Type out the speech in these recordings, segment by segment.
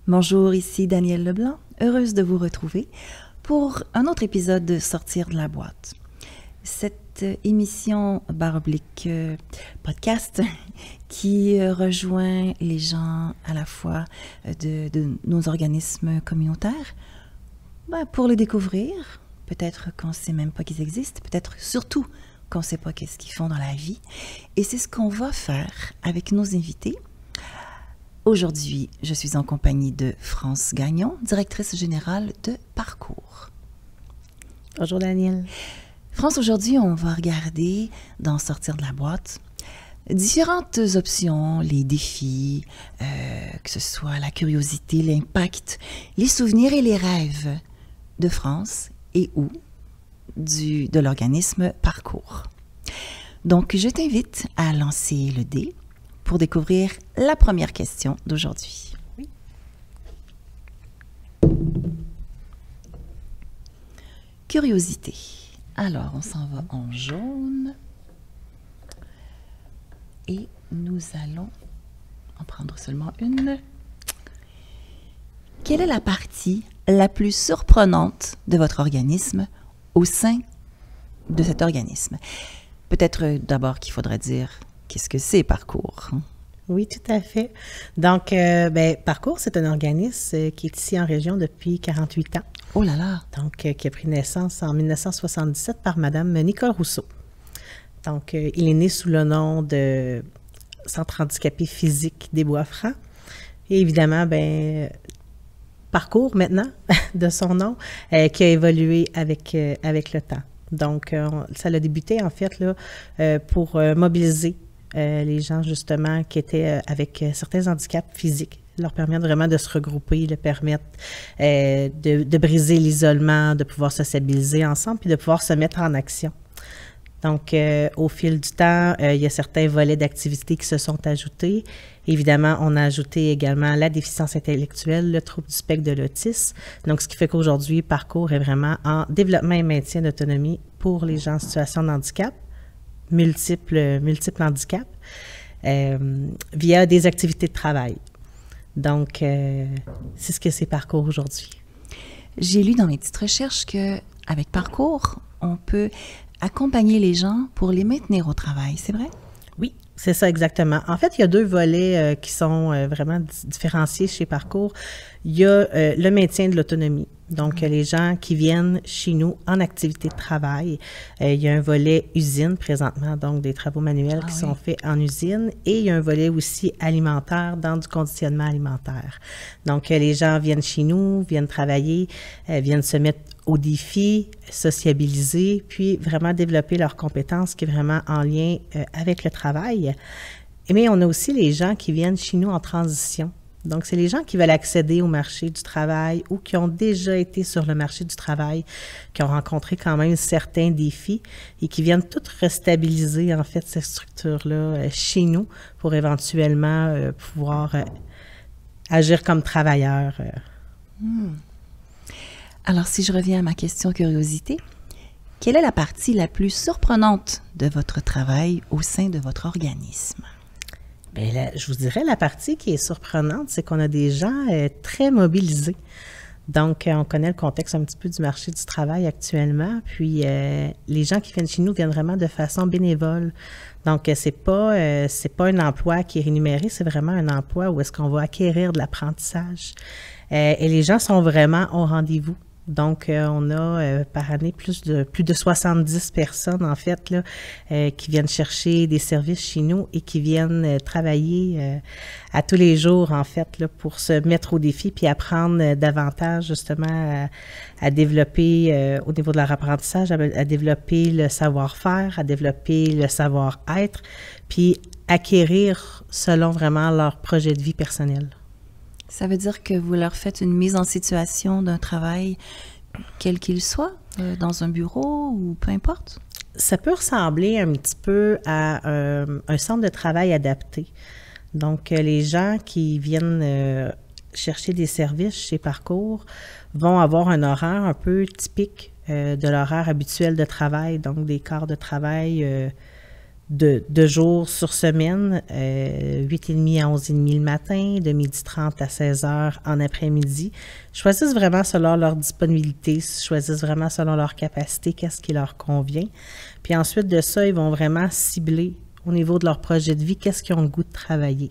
Bonjour, ici Danielle Leblanc, heureuse de vous retrouver pour un autre épisode de Sortir de la boîte. Cette émission podcast qui rejoint les gens à la fois de nos organismes communautaires pour les découvrir, peut-être qu'on ne sait même pas qu'ils existent, peut-être surtout qu'on ne sait pas qu'est-ce qu'ils font dans la vie. Et c'est ce qu'on va faire avec nos invités. Aujourd'hui, je suis en compagnie de France Gagnon, directrice générale de Parcours. Bonjour Danielle. France, aujourd'hui, on va regarder, dans Sortir de la boîte, différentes options, les défis, que ce soit la curiosité, l'impact, les souvenirs et les rêves de France et ou de l'organisme Parcours. Donc, je t'invite à lancer le dé pour découvrir la première question d'aujourd'hui. Oui. Curiosité. Alors, on s'en va en jaune. Et nous allons en prendre seulement une. Quelle est la partie la plus surprenante de votre organisme au sein de cet organisme? Peut-être d'abord qu'il faudrait dire qu'est-ce que c'est Parcours? Oui, tout à fait. Donc, Parcours, c'est un organisme qui est ici en région depuis 48 ans. Oh là là! Donc, qui a pris naissance en 1977 par Madame Nicole Rousseau. Donc, il est né sous le nom de Centre handicapé physique des Bois-Francs. Et évidemment, Parcours maintenant, de son nom, qui a évolué avec le temps. Donc, ça a débuté en fait là, pour mobiliser les gens justement qui étaient avec certains handicaps physiques, leur permettre vraiment de se regrouper, leur permettre de briser l'isolement, de pouvoir sociabiliser ensemble, puis de pouvoir se mettre en action. Donc, au fil du temps, il y a certains volets d'activités qui se sont ajoutés. Évidemment, on a ajouté également la déficience intellectuelle, le trouble du spectre de l'autisme. Donc, ce qui fait qu'aujourd'hui, Parcours est vraiment en développement et maintien d'autonomie pour les gens en situation de handicap, multiples handicaps, via des activités de travail. Donc, c'est ce que c'est Parcours aujourd'hui. J'ai lu dans mes petites recherches qu'avec Parcours, on peut accompagner les gens pour les maintenir au travail, c'est vrai? Oui, c'est ça exactement. En fait, il y a deux volets qui sont vraiment différenciés chez Parcours. Il y a le maintien de l'autonomie. Donc, les gens qui viennent chez nous en activité de travail. Il y a un volet usine présentement, donc des travaux manuels qui sont faits en usine. Et il y a un volet aussi alimentaire dans du conditionnement alimentaire. Donc, les gens viennent chez nous, viennent travailler, viennent se mettre au défi, sociabiliser, puis vraiment développer leurs compétences qui est vraiment en lien avec le travail. Mais on a aussi les gens qui viennent chez nous en transition. Donc, c'est les gens qui veulent accéder au marché du travail ou qui ont déjà été sur le marché du travail, qui ont rencontré quand même certains défis et qui viennent toutes restabiliser, en fait, cette structure-là chez nous pour éventuellement pouvoir agir comme travailleurs. Alors, si je reviens à ma question curiosité, quelle est la partie la plus surprenante de votre travail au sein de votre organisme? Bien, je vous dirais, la partie qui est surprenante, c'est qu'on a des gens très mobilisés. Donc, on connaît le contexte un petit peu du marché du travail actuellement. Puis, les gens qui viennent chez nous viennent vraiment de façon bénévole. Donc, c'est pas un emploi qui est rémunéré, c'est vraiment un emploi où est-ce qu'on va acquérir de l'apprentissage. Et les gens sont vraiment au rendez-vous. Donc, on a par année plus de 70 personnes, en fait, là, qui viennent chercher des services chez nous et qui viennent travailler à tous les jours, en fait, là, pour se mettre au défi puis apprendre davantage, justement, à développer, au niveau de leur apprentissage, à développer le savoir-faire, à développer le savoir-être, puis acquérir selon vraiment leur projet de vie personnel. Ça veut dire que vous leur faites une mise en situation d'un travail, quel qu'il soit, dans un bureau ou peu importe? Ça peut ressembler un petit peu à un centre de travail adapté. Donc, les gens qui viennent chercher des services chez Parcours vont avoir un horaire un peu typique de l'horaire habituel de travail, donc des quarts de travail de jours sur semaine, 8h30 à 11h30 le matin, de 12h30 à 16h en après-midi. Choisissent vraiment selon leur disponibilité, choisissent vraiment selon leur capacité, qu'est-ce qui leur convient. Puis ensuite de ça, ils vont vraiment cibler au niveau de leur projet de vie, qu'est-ce qu'ils ont le goût de travailler.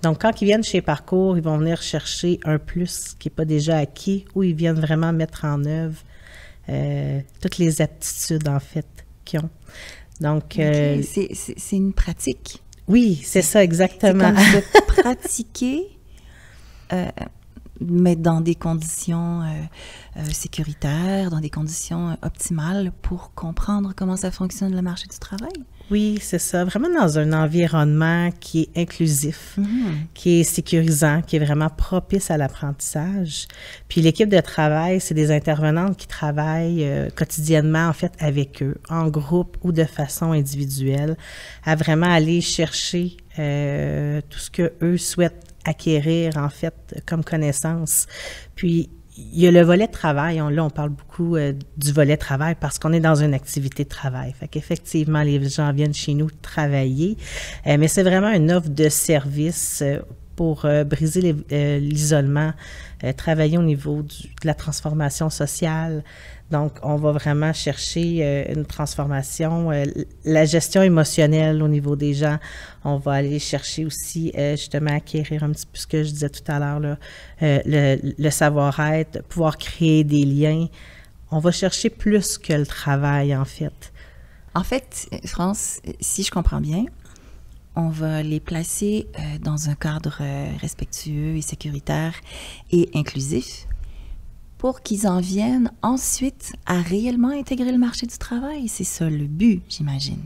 Donc, quand ils viennent chez Parcours, ils vont venir chercher un plus qui n'est pas déjà acquis, ou ils viennent vraiment mettre en œuvre toutes les aptitudes, en fait, qu'ils ont. Donc, c'est une pratique. Oui, c'est ça, exactement. C'est comme de pratiquer, mais dans des conditions sécuritaires, dans des conditions optimales pour comprendre comment ça fonctionne le marché du travail. Oui, c'est ça. Vraiment dans un environnement qui est inclusif, qui est sécurisant, qui est vraiment propice à l'apprentissage. Puis l'équipe de travail, c'est des intervenantes qui travaillent quotidiennement, en fait, avec eux, en groupe ou de façon individuelle, à vraiment aller chercher tout ce que eux souhaitent acquérir, en fait, comme connaissance. Puis, il y a le volet de travail. Là, on parle beaucoup du volet travail parce qu'on est dans une activité de travail. Fait qu'effectivement, les gens viennent chez nous travailler, mais c'est vraiment une offre de service pour briser l'isolement, travailler au niveau de la transformation sociale. Donc, on va vraiment chercher une transformation, la gestion émotionnelle au niveau des gens. On va aller chercher aussi, justement, acquérir un petit peu ce que je disais tout à l'heure, là, le savoir-être, pouvoir créer des liens. On va chercher plus que le travail, en fait. En fait, France, si je comprends bien, on va les placer dans un cadre respectueux et sécuritaire et inclusif pour qu'ils en viennent ensuite à réellement intégrer le marché du travail. C'est ça le but, j'imagine.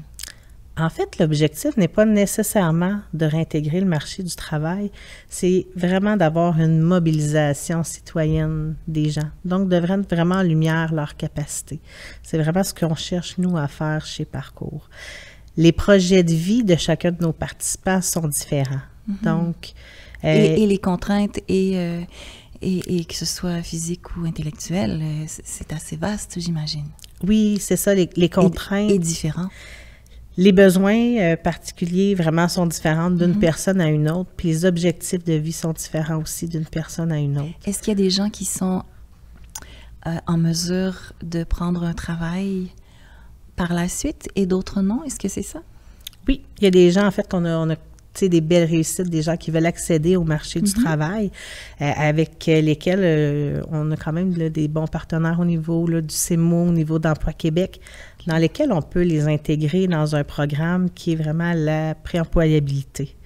En fait, l'objectif n'est pas nécessairement de réintégrer le marché du travail, c'est vraiment d'avoir une mobilisation citoyenne des gens. Donc, de rendre vraiment en lumière leurs capacités. C'est vraiment ce qu'on cherche, nous, à faire chez Parcours. Les projets de vie de chacun de nos participants sont différents. Donc, et les contraintes et que ce soit physique ou intellectuel, c'est assez vaste, j'imagine. Oui, c'est ça, les contraintes. Et différents. Les besoins particuliers vraiment sont différents d'une personne à une autre, puis les objectifs de vie sont différents aussi d'une personne à une autre. Est-ce qu'il y a des gens qui sont en mesure de prendre un travail par la suite et d'autres non? Est-ce que c'est ça? Oui, il y a des gens, en fait, qu'on a des belles réussites, des gens qui veulent accéder au marché du travail, avec lesquels on a quand même là, des bons partenaires au niveau là, du CEMO, au niveau d'Emploi Québec, dans lesquels on peut les intégrer dans un programme qui est vraiment la préemployabilité.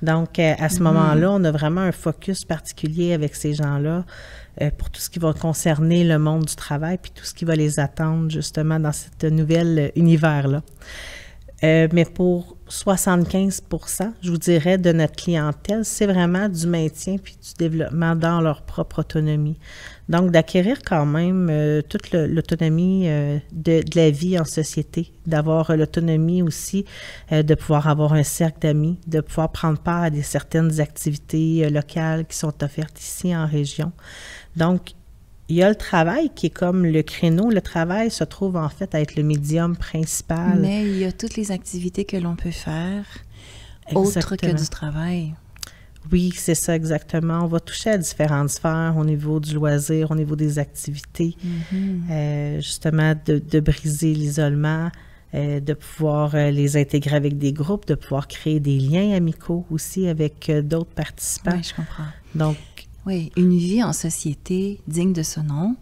Donc, à ce moment-là, on a vraiment un focus particulier avec ces gens-là pour tout ce qui va concerner le monde du travail puis tout ce qui va les attendre justement dans ce nouvel univers-là. Mais pour 75%, je vous dirais, de notre clientèle, c'est vraiment du maintien puis du développement dans leur propre autonomie. Donc, d'acquérir quand même toute l'autonomie de la vie en société, d'avoir l'autonomie aussi de pouvoir avoir un cercle d'amis, de pouvoir prendre part à certaines activités locales qui sont offertes ici en région. Donc, il y a le travail qui est comme le créneau. Le travail se trouve en fait à être le médium principal. Mais il y a toutes les activités que l'on peut faire autres que du travail. Oui, c'est ça exactement. On va toucher à différentes sphères au niveau du loisir, au niveau des activités, justement de briser l'isolement, de pouvoir les intégrer avec des groupes, de pouvoir créer des liens amicaux aussi avec d'autres participants. Oui, je comprends. Donc, oui, une vie en société digne de ce nom,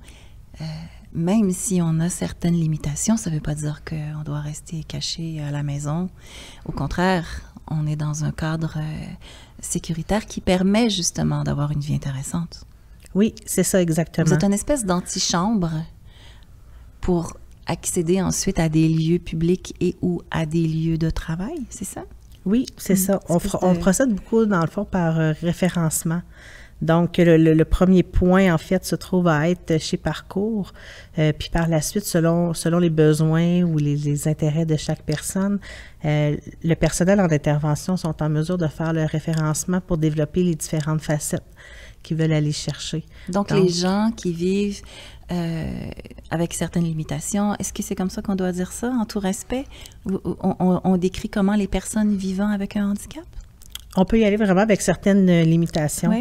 même si on a certaines limitations, ça ne veut pas dire qu'on doit rester caché à la maison. Au contraire, on est dans un cadre sécuritaire qui permet justement d'avoir une vie intéressante. Oui, c'est ça exactement. Vous êtes une espèce d'antichambre pour accéder ensuite à des lieux publics et ou à des lieux de travail, c'est ça? Oui, c'est ça. On procède beaucoup, dans le fond, par référencement. Donc, le premier point, en fait, se trouve à être chez Parcours. Puis par la suite, selon les besoins ou les intérêts de chaque personne, le personnel en intervention sont en mesure de faire le référencement pour développer les différentes facettes qu'ils veulent aller chercher. Donc les gens qui vivent avec certaines limitations. Est-ce que c'est comme ça qu'on doit dire ça, en tout respect? On décrit comment les personnes vivant avec un handicap? On peut y aller vraiment avec certaines limitations.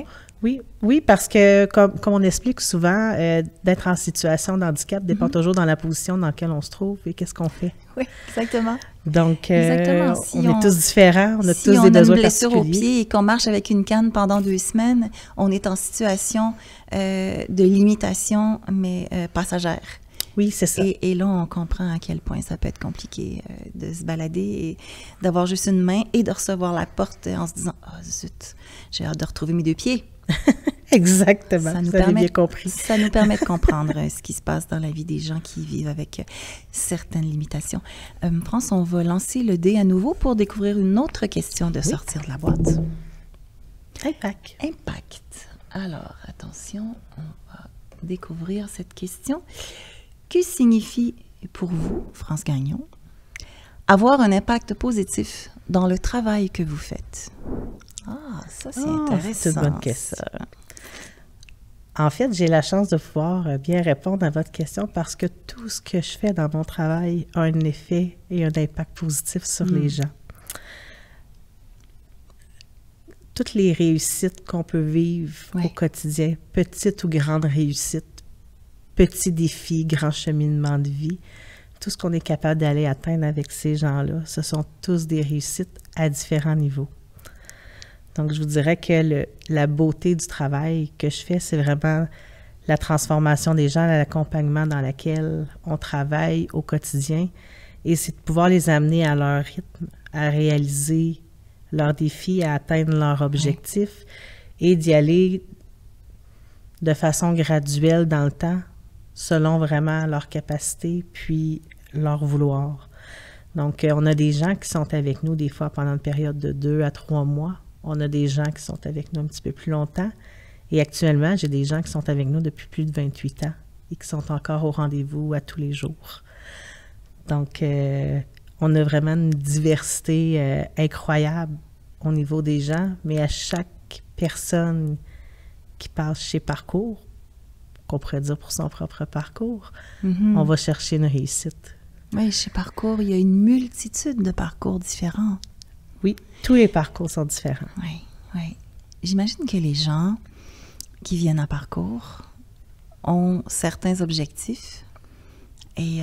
Oui. Oui, parce que, comme on explique souvent, d'être en situation de handicap dépend toujours dans la position dans laquelle on se trouve et qu'est-ce qu'on fait. Oui, exactement. Donc, exactement. Si on est tous différents, on a si tous des on a besoins une blessure au particuliers. pied et qu'on marche avec une canne pendant 2 semaines, on est en situation de limitation, mais passagère. Oui, c'est ça. Et là, on comprend à quel point ça peut être compliqué de se balader et d'avoir juste une main et de recevoir la porte en se disant « Ah, zut, j'ai hâte de retrouver mes 2 pieds ». Exactement, vous avez bien compris. Ça nous permet de comprendre ce qui se passe dans la vie des gens qui vivent avec certaines limitations. France, on va lancer le dé à nouveau pour découvrir une autre question de sortir de la boîte. Impact. Impact. Alors, attention, on va découvrir cette question. Que signifie pour vous, France Gagnon, avoir un impact positif dans le travail que vous faites? Ah, ça, c'est intéressant. C'est une bonne question. En fait, j'ai la chance de pouvoir bien répondre à votre question parce que tout ce que je fais dans mon travail a un effet et un impact positif sur les gens. Toutes les réussites qu'on peut vivre au quotidien, petites ou grandes réussites, petits défis, grands cheminements de vie, tout ce qu'on est capable d'aller atteindre avec ces gens-là, ce sont tous des réussites à différents niveaux. Donc, je vous dirais que la beauté du travail que je fais, c'est vraiment la transformation des gens, l'accompagnement dans lequel on travaille au quotidien. Et c'est de pouvoir les amener à leur rythme, à réaliser leurs défis, à atteindre leurs objectifs et d'y aller de façon graduelle dans le temps, selon vraiment leur capacité, puis leur vouloir. Donc, on a des gens qui sont avec nous des fois pendant une période de 2 à 3 mois. On a des gens qui sont avec nous un petit peu plus longtemps. Et actuellement, j'ai des gens qui sont avec nous depuis plus de 28 ans et qui sont encore au rendez-vous à tous les jours. Donc, on a vraiment une diversité incroyable au niveau des gens, mais à chaque personne qui passe chez Parcours, qu'on pourrait dire pour son propre parcours, on va chercher une réussite. Oui, chez Parcours, il y a une multitude de parcours différents. Oui, tous les parcours sont différents. Oui, oui. J'imagine que les gens qui viennent à Parcours ont certains objectifs et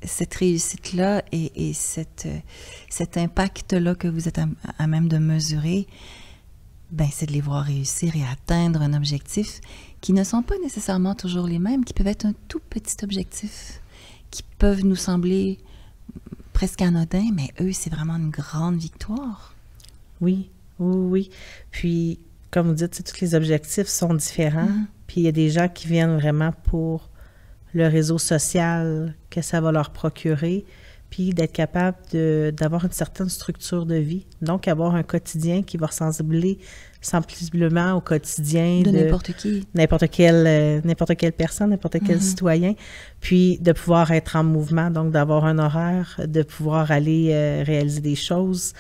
cette réussite-là et cet impact-là que vous êtes à même de mesurer, ben, c'est de les voir réussir et atteindre un objectif qui ne sont pas nécessairement toujours les mêmes, qui peuvent être un tout petit objectif, qui peuvent nous sembler presque anodins, mais eux, c'est vraiment une grande victoire. Oui, oui, oui. Puis, comme vous dites, tous les objectifs sont différents. Puis, il y a des gens qui viennent vraiment pour le réseau social que ça va leur procurer, puis d'être capable d'avoir une certaine structure de vie. Donc, avoir un quotidien qui va ressembler sensiblement au quotidien de n'importe qui. N'importe quelle personne, n'importe quel citoyen. Puis, de pouvoir être en mouvement, donc d'avoir un horaire, de pouvoir aller réaliser des choses,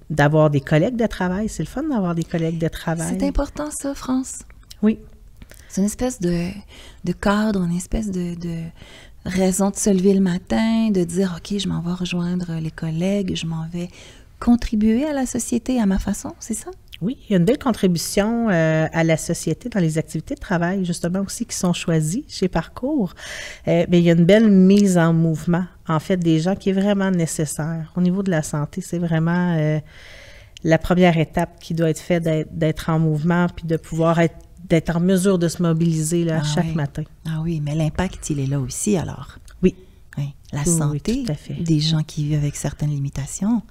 d'avoir des collègues de travail. C'est le fun d'avoir des collègues de travail. C'est important, ça, France? Oui. C'est une espèce de cadre, une espèce de raison de se lever le matin, de dire « OK, je m'en vais rejoindre les collègues, je m'en vais contribuer à la société à ma façon », c'est ça? Oui, il y a une belle contribution à la société dans les activités de travail, justement aussi, qui sont choisies chez Parcours. Mais il y a une belle mise en mouvement, en fait, des gens qui est vraiment nécessaire. Au niveau de la santé, c'est vraiment la première étape qui doit être faite, d'être en mouvement, puis de pouvoir d'être en mesure de se mobiliser là, chaque matin. Ah oui, mais l'impact, il est là aussi, alors. Oui. Oui. La santé tout à fait. Des gens qui vivent avec certaines limitations,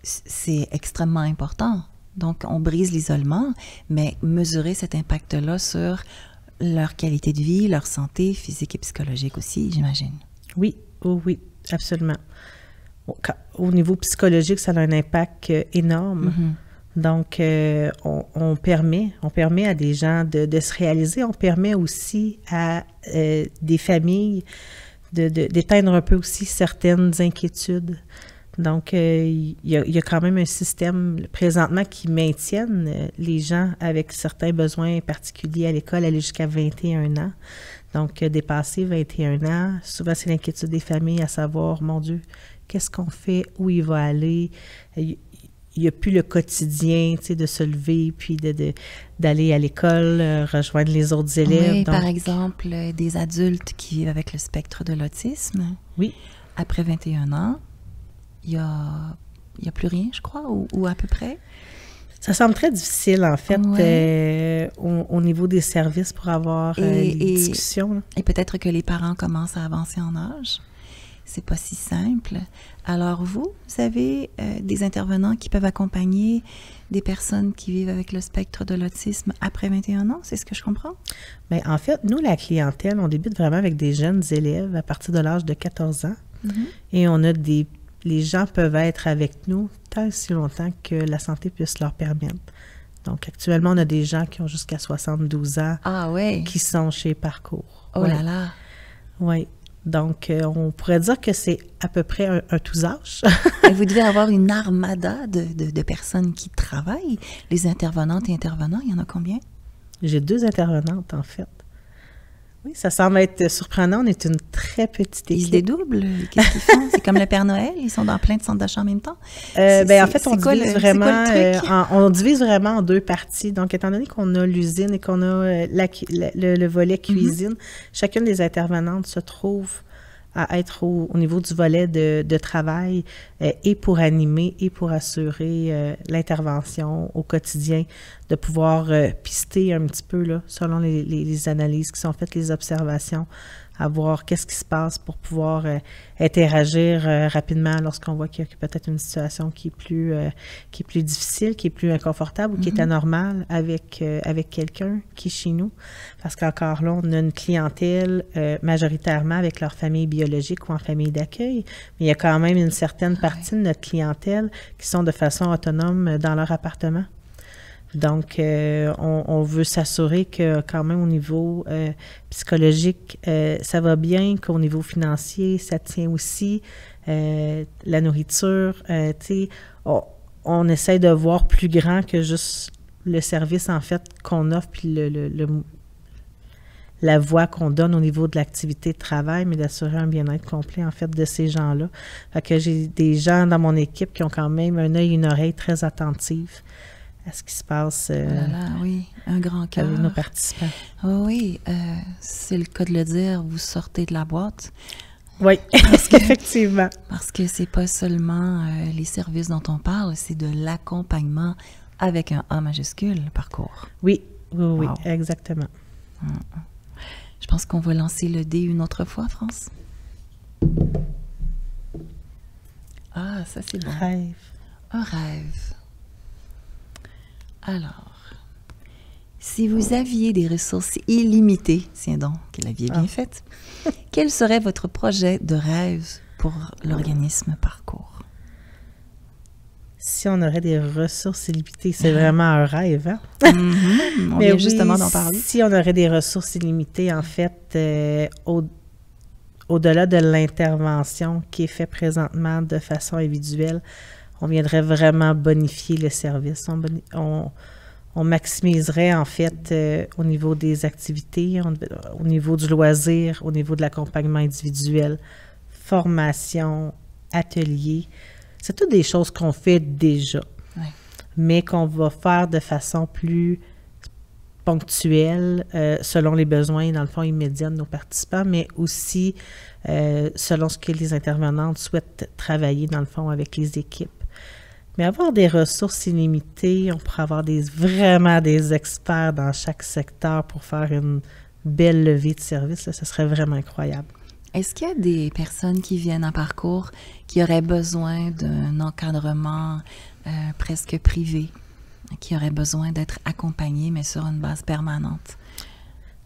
c'est extrêmement important. Donc, on brise l'isolement, mais mesurer cet impact-là sur leur qualité de vie, leur santé physique et psychologique aussi, j'imagine. Oui, oui, absolument. Au niveau psychologique, ça a un impact énorme. Donc, on permet à des gens de se réaliser. On permet aussi à des familles d'éteindre un peu aussi certaines inquiétudes. Donc, il y a quand même un système présentement qui maintienne les gens avec certains besoins particuliers à l'école aller jusqu'à 21 ans. Donc, dépasser 21 ans, souvent c'est l'inquiétude des familles à savoir, mon Dieu, qu'est-ce qu'on fait, où il va aller. Il n'y a plus le quotidien, tu sais, de se lever puis d'aller à l'école, rejoindre les autres élèves. Oui, donc, par exemple, des adultes qui vivent avec le spectre de l'autisme. Oui. Après 21 ans, il y a plus rien, je crois, ou à peu près. Ça semble très difficile, en fait, Ouais. au niveau des services pour avoir des discussions. Là. Et peut-être que les parents commencent à avancer en âge. C'est pas si simple. Alors vous avez des intervenants qui peuvent accompagner des personnes qui vivent avec le spectre de l'autisme après 21 ans, c'est ce que je comprends? Bien, en fait, nous, la clientèle, on débute vraiment avec des jeunes élèves à partir de l'âge de 14 ans. Et on a les gens peuvent être avec nous tant et si longtemps que la santé puisse leur permettre. Donc, actuellement, on a des gens qui ont jusqu'à 72 ans qui sont chez Parcours. Oh là là! Oui. Donc, on pourrait dire que c'est à peu près un tous âges. Et vous devez avoir une armada de personnes qui travaillent. Les intervenantes et intervenants, il y en a combien? J'ai 2 intervenantes, en fait. Oui, ça semble être surprenant. On est une très petite équipe. Ils se dédoublent? Qu'est-ce qu'ils font? C'est comme le Père Noël? Ils sont dans plein de centres d'achat en même temps? En fait, on divise vraiment en 2 parties. Donc, étant donné qu'on a l'usine et qu'on a le volet cuisine, chacune des intervenantes se trouve à être au niveau du volet de travail et pour animer et pour assurer l'intervention au quotidien, de pouvoir pister un petit peu, là, selon les analyses qui sont faites, les observations, à voir qu'est-ce qui se passe pour pouvoir interagir rapidement lorsqu'on voit qu'il y a peut-être une situation qui est plus difficile, qui est plus inconfortable ou qui est anormale avec quelqu'un qui est chez nous. Parce qu'encore là, on a une clientèle majoritairement avec leur famille biologique ou en famille d'accueil, mais il y a quand même une certaine partie de notre clientèle qui sont de façon autonome dans leur appartement. Donc, on veut s'assurer que quand même au niveau psychologique, ça va bien, qu'au niveau financier, ça tient aussi. La nourriture, tu sais, on essaie de voir plus grand que juste le service, en fait, qu'on offre, puis la voie qu'on donne au niveau de l'activité de travail, mais d'assurer un bien-être complet, en fait, de ces gens-là. Fait que j'ai des gens dans mon équipe qui ont quand même un œil et une oreille très attentifs à ce qui se passe oui, un grand cœur. Avec nos participants. Oh oui, c'est le cas de le dire, vous sortez de la boîte. Oui, effectivement. Parce que c'est pas seulement les services dont on parle, c'est de l'accompagnement avec un A majuscule, Parcours. Oui, wow. Exactement. Je pense qu'on va lancer le dé une autre fois, France. Ah, ça c'est bon. Rêve. Un rêve. Alors, si vous aviez des ressources illimitées, tiens donc, que l'aviez bien faite, quel serait votre projet de rêve pour l'organisme Parcours? Si on aurait des ressources illimitées, c'est vraiment un rêve, hein? On vient justement d'en parler. Si on aurait des ressources illimitées, en fait, au-delà de l'intervention qui est faite présentement de façon individuelle, on viendrait vraiment bonifier le service. On maximiserait, en fait, au niveau des activités, au niveau du loisir, au niveau de l'accompagnement individuel, formation, atelier. C'est toutes des choses qu'on fait déjà, mais qu'on va faire de façon plus ponctuelle, selon les besoins, dans le fond, immédiats de nos participants, mais aussi selon ce que les intervenantes souhaitent travailler, dans le fond, avec les équipes. Mais avoir des ressources illimitées, on pourrait avoir vraiment des experts dans chaque secteur pour faire une belle levée de service. Là, ça serait vraiment incroyable. Est-ce qu'il y a des personnes qui viennent en Parcours qui auraient besoin d'un encadrement presque privé, qui auraient besoin d'être accompagnées, mais sur une base permanente?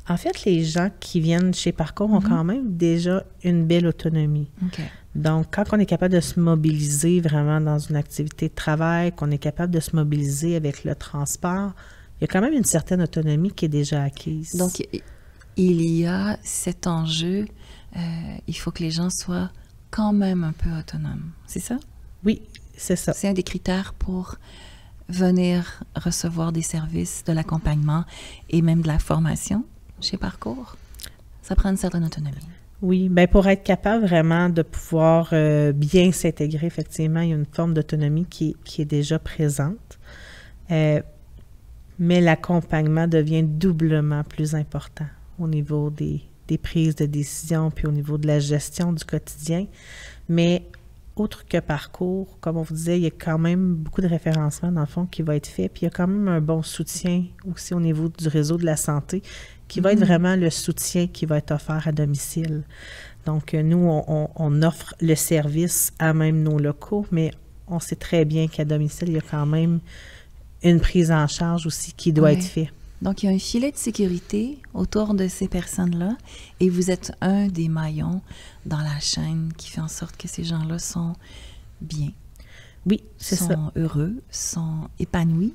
En fait, les gens qui viennent chez Parcours ont quand même déjà une belle autonomie. Okay. Donc, quand on est capable de se mobiliser vraiment dans une activité de travail, qu'on est capable de se mobiliser avec le transport, il y a quand même une certaine autonomie qui est déjà acquise. Donc, il y a cet enjeu, il faut que les gens soient quand même un peu autonomes, c'est ça? Oui, c'est ça. C'est un des critères pour venir recevoir des services, de l'accompagnement et même de la formation chez Parcours. Ça prend une certaine autonomie. Oui, bien pour être capable vraiment de pouvoir bien s'intégrer, effectivement, il y a une forme d'autonomie qui est déjà présente. Mais l'accompagnement devient doublement plus important au niveau des prises de décision, puis au niveau de la gestion du quotidien. Mais autre que Parcours, comme on vous disait, il y a quand même beaucoup de référencement, dans le fond, qui va être fait. Puis il y a quand même un bon soutien aussi au niveau du réseau de la santé, qui va être vraiment le soutien qui va être offert à domicile. Donc, nous, on offre le service à même nos locaux, mais on sait très bien qu'à domicile, il y a quand même une prise en charge aussi qui doit être faite. Donc, il y a un filet de sécurité autour de ces personnes-là et vous êtes un des maillons dans la chaîne qui fait en sorte que ces gens-là sont bien. Oui, c'est ça. Sont heureux, sont épanouis.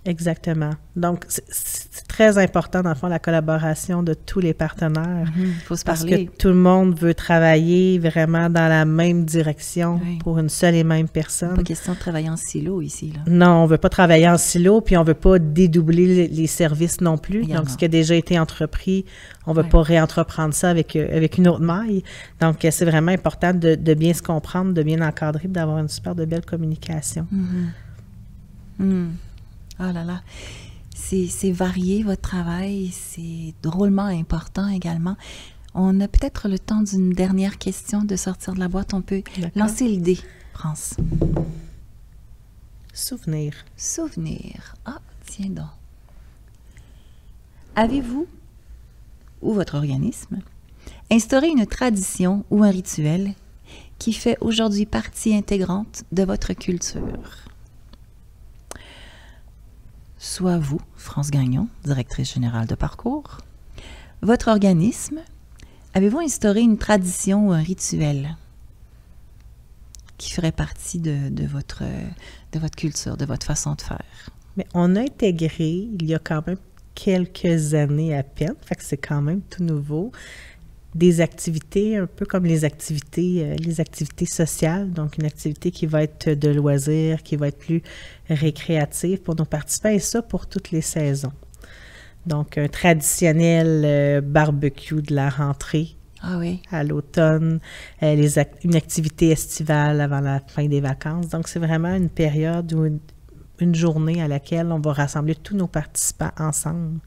Exactement. Donc, c'est très important, dans le fond, la collaboration de tous les partenaires. Il faut se parce parler. que tout le monde veut travailler vraiment dans la même direction pour une seule et même personne. Pas question de travailler en silo ici, là. Non, on ne veut pas travailler en silo, puis on ne veut pas dédoubler les services non plus. Également. Donc, ce qui a déjà été entrepris, on ne veut pas réentreprendre ça avec une autre maille. Donc, c'est vraiment important de bien se comprendre, de bien encadrer, d'avoir une super de belle communication. Oh là là, c'est varié votre travail, c'est drôlement important également. On a peut-être le temps d'une dernière question de sortir de la boîte. On peut lancer l'idée, France. Souvenir. Souvenir. Ah, tiens donc. Avez-vous, ou votre organisme, instauré une tradition ou un rituel qui fait aujourd'hui partie intégrante de votre culture? Soit vous, France Gagnon, directrice générale de Parcours, votre organisme, avez-vous instauré une tradition ou un rituel qui ferait partie de votre culture, de votre façon de faire? Mais on a intégré, il y a quand même quelques années à peine, fait que c'est quand même tout nouveau, des activités un peu comme les activités sociales, donc une activité qui va être de loisirs, qui va être plus récréative pour nos participants, et ça pour toutes les saisons. Donc, un traditionnel barbecue de la rentrée à l'automne, une activité estivale avant la fin des vacances. Donc, c'est vraiment une période ou une journée à laquelle on va rassembler tous nos participants ensemble.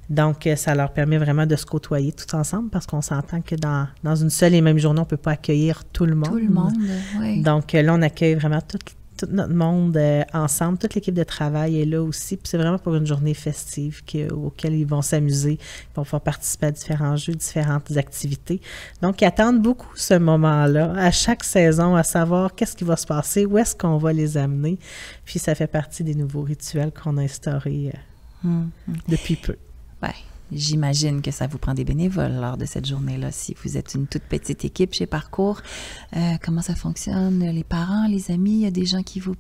Donc, ça leur permet vraiment de se côtoyer tout ensemble parce qu'on s'entend que dans une seule et même journée, on ne peut pas accueillir tout le monde. Tout le monde, oui. Donc, là, on accueille vraiment tout notre monde ensemble. Toute l'équipe de travail est là aussi. Puis c'est vraiment pour une journée festive auquel ils vont s'amuser. Ils vont pouvoir participer à différents jeux, différentes activités. Donc, ils attendent beaucoup ce moment-là, à chaque saison, à savoir qu'est-ce qui va se passer, où est-ce qu'on va les amener. Puis, ça fait partie des nouveaux rituels qu'on a instaurés depuis peu. Ouais, j'imagine que ça vous prend des bénévoles lors de cette journée-là. Si vous êtes une toute petite équipe chez Parcours, comment ça fonctionne? Les parents, les amis, il y a des gens qui vous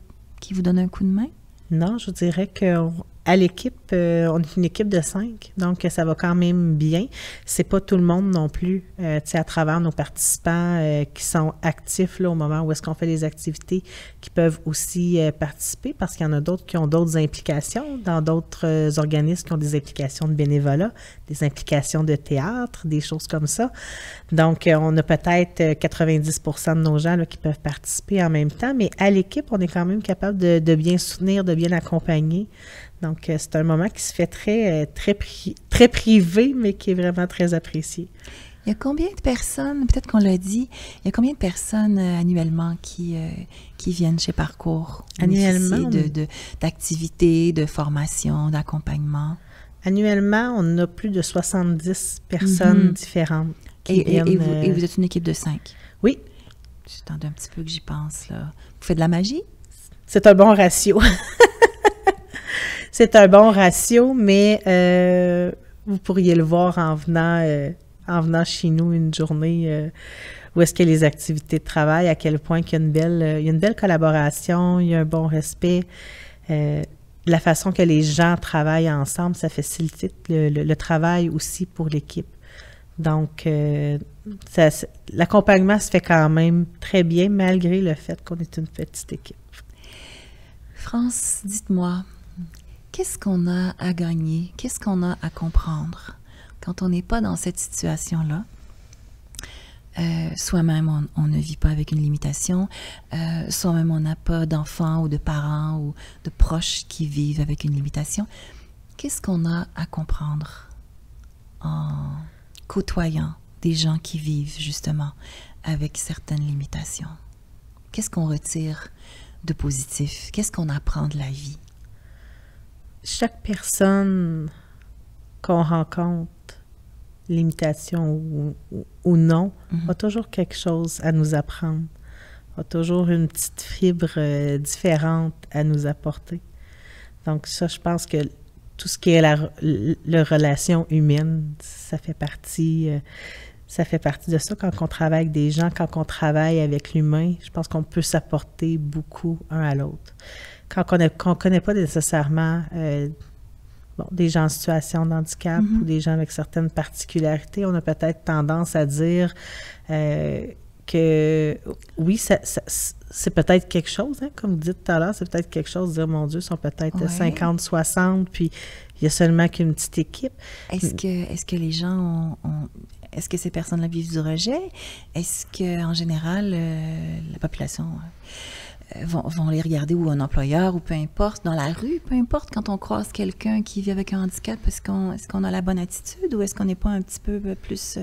donnent un coup de main? Non, je dirais qu'à l'équipe, on est une équipe de 5, donc ça va quand même bien. C'est pas tout le monde non plus, tu sais, à travers nos participants qui sont actifs là, au moment où est-ce qu'on fait les activités, qui peuvent aussi participer, parce qu'il y en a d'autres qui ont d'autres implications, dans d'autres organismes qui ont des implications de bénévolat, des implications de théâtre, des choses comme ça. Donc, on a peut-être 90% de nos gens là, qui peuvent participer en même temps, mais à l'équipe, on est quand même capable de bien soutenir, de bien accompagner. Donc, c'est un moment qui se fait très privé, mais qui est vraiment très apprécié. Il y a combien de personnes, peut-être qu'on l'a dit, il y a combien de personnes annuellement qui viennent chez Parcours? Annuellement? D'activités, de formation, d'accompagnement? Annuellement, on a plus de 70 personnes différentes qui viennent. Et vous êtes une équipe de 5? Oui. J'attendais un petit peu que j'y pense, là. Vous faites de la magie? C'est un bon ratio. C'est un bon ratio, mais vous pourriez le voir en venant chez nous une journée où est-ce qu'il y a les activités de travail, à quel point il y a une belle collaboration, il y a un bon respect. La façon que les gens travaillent ensemble, ça facilite le travail aussi pour l'équipe. Donc, l'accompagnement se fait quand même très bien, malgré le fait qu'on est une petite équipe. France, dites-moi, qu'est-ce qu'on a à gagner? Qu'est-ce qu'on a à comprendre quand on n'est pas dans cette situation-là? Soi-même, on ne vit pas avec une limitation. Soi-même, on n'a pas d'enfants ou de parents ou de proches qui vivent avec une limitation. Qu'est-ce qu'on a à comprendre en côtoyant des gens qui vivent justement avec certaines limitations? Qu'est-ce qu'on retire de positif? Qu'est-ce qu'on apprend de la vie? Chaque personne qu'on rencontre, limitation ou non, a toujours quelque chose à nous apprendre, a toujours une petite fibre différente à nous apporter. Donc ça, je pense que tout ce qui est la relation humaine, ça fait partie de ça. Quand on travaille avec des gens, quand on travaille avec l'humain, je pense qu'on peut s'apporter beaucoup un à l'autre. Quand on ne connaît pas nécessairement des gens en situation de handicap ou des gens avec certaines particularités, on a peut-être tendance à dire que oui, c'est peut-être quelque chose, hein, comme vous dites tout à l'heure, c'est peut-être quelque chose de dire, mon Dieu, ils sont peut-être 50, 60, puis il y a seulement qu'une petite équipe. Est-ce que les gens est-ce que ces personnes-là vivent du rejet? Est-ce qu'en général, la population vont les regarder, ou un employeur, ou peu importe, dans la rue, peu importe, quand on croise quelqu'un qui vit avec un handicap, est-ce qu'on a la bonne attitude, ou est-ce qu'on n'est pas un petit peu plus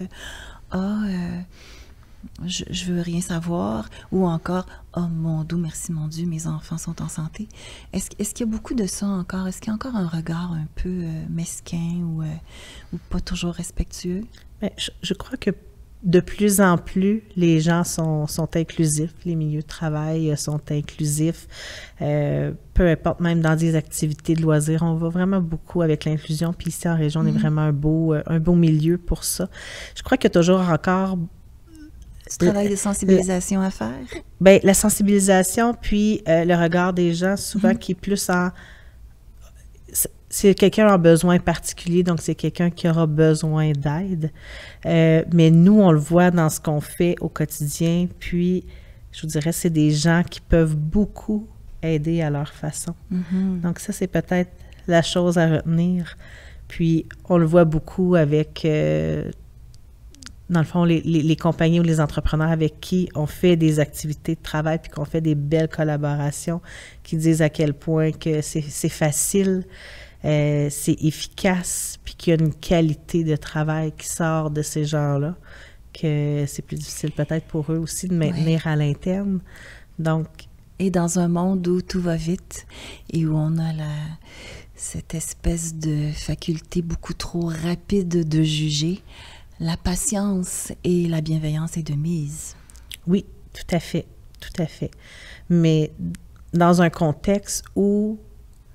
je veux rien savoir, ou encore oh mon Dieu, merci mon Dieu, mes enfants sont en santé. Est-ce qu'il y a beaucoup de ça encore? Est-ce qu'il y a encore un regard un peu mesquin ou pas toujours respectueux? Bien, je crois que de plus en plus, les gens sont inclusifs, les milieux de travail sont inclusifs, peu importe, même dans des activités de loisirs, on va vraiment beaucoup avec l'inclusion, puis ici en région, on est vraiment un beau milieu pour ça. Je crois qu'il y a toujours encore du travail de sensibilisation à faire? Bien, la sensibilisation, puis le regard des gens, souvent qui est plus en... C'est quelqu'un a un besoin particulier, donc c'est quelqu'un qui aura besoin d'aide. Mais nous, on le voit dans ce qu'on fait au quotidien, puis je vous dirais, c'est des gens qui peuvent beaucoup aider à leur façon. Donc ça, c'est peut-être la chose à retenir. Puis on le voit beaucoup avec... dans le fond, les compagnies ou les entrepreneurs avec qui on fait des activités de travail puis qu'on fait des belles collaborations, qui disent à quel point que c'est facile, c'est efficace, puis qu'il y a une qualité de travail qui sort de ces gens-là, que c'est plus difficile peut-être pour eux aussi de maintenir à l'interne. Donc, et dans un monde où tout va vite et où on a cette espèce de faculté beaucoup trop rapide de juger, la patience et la bienveillance est de mise. Oui, tout à fait, tout à fait. Mais dans un contexte où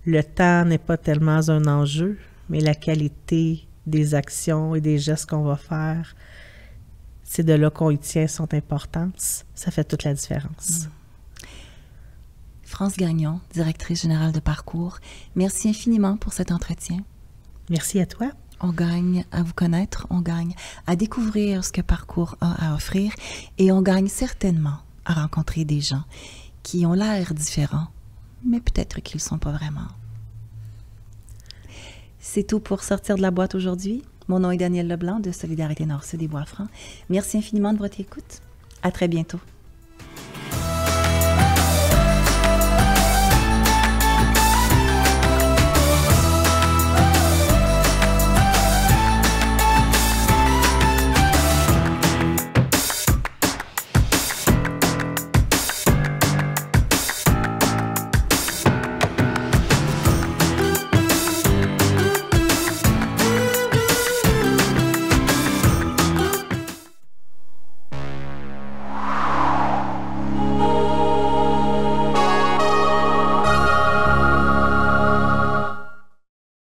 le temps n'est pas tellement un enjeu, mais la qualité des actions et des gestes qu'on va faire, c'est de là qu'on y tient son importance. Ça fait toute la différence. France Gagnon, directrice générale de Parcours, merci infiniment pour cet entretien. Merci à toi. On gagne à vous connaître, on gagne à découvrir ce que Parcours a à offrir et on gagne certainement à rencontrer des gens qui ont l'air différents, mais peut-être qu'ils ne sont pas vraiment. C'est tout pour Sortir de la boîte aujourd'hui. Mon nom est Danielle Leblanc de Solidarité Nord-Sud des Bois-Francs. Merci infiniment de votre écoute. À très bientôt.